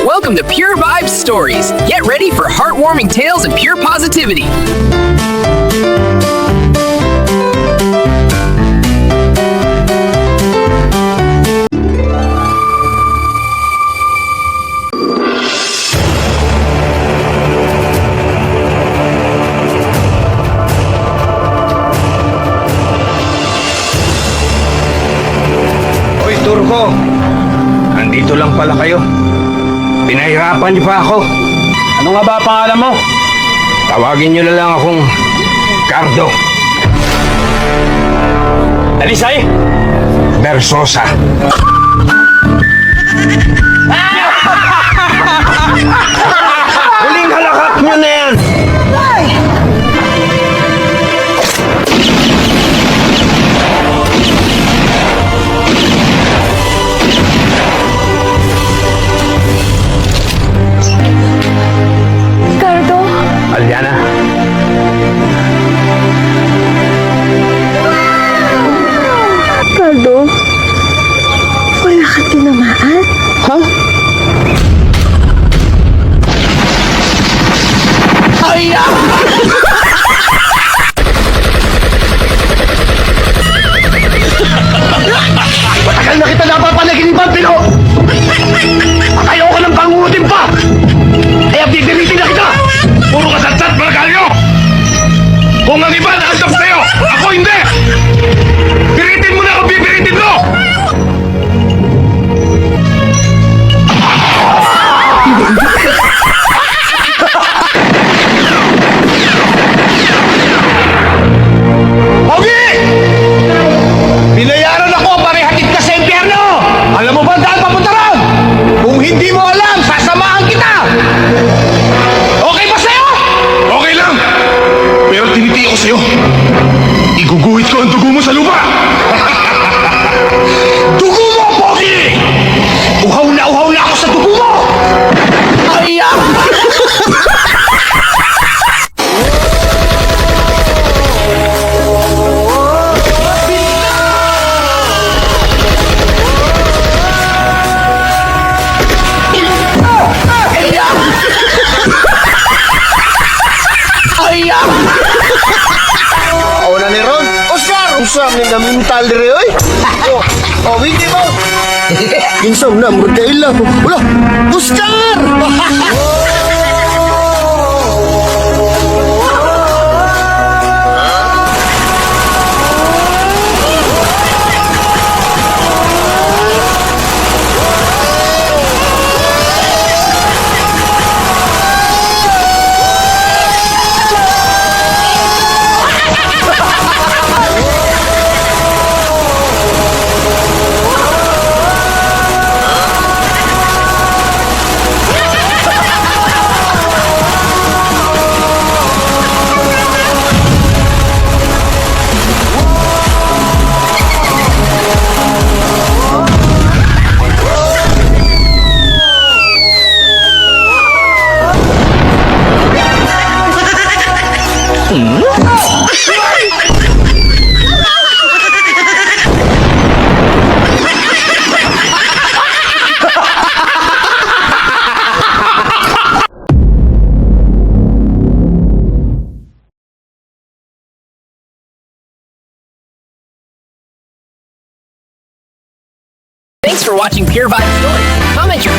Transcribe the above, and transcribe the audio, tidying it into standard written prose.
Welcome to Pure Vibes Stories. Get ready for heartwarming tales and pure positivity. Hoy, Turko! Nandito lang pala kayo. Pinahirapan niyo pa ako. Ano nga ba pangalan mo? Tawagin niyo na lang akong Cardo Alisay? Versosa. Huling halakat niyo na yan! Ricardo? Aliana, Ricardo? Wala ka tinamaan? ha? Matagal na kita napapanaginipan, Pino! Ayoko ng pangutin pa! Kaya bibiritin na kita! Puro kasatsat, malagalyo! Kung ang iba naandap sa'yo, ako hindi! Biritin mo na ako, bibiritin mo! Pogi! Binayaran ako para ihatid ka sa impyerno! Alam mo ba dahil papunta ron? Kung hindi mo alam, sasamahan kita! Okay ba sa'yo? Okay lang! Pero tinitiyo ko sa'yo. Iguguhit ko ang dugo mo sa lupa! Dugo mo, Pogi! Uhaw na ako sa dugo mo! Ayan! Ako na ni Ron. Oscar! Usam ni na mental diri, oy. Oh, hindi mo. Insam na, murag kailang. Wala, Oscar! Thanks for watching Pure Vibes Stories. Comment your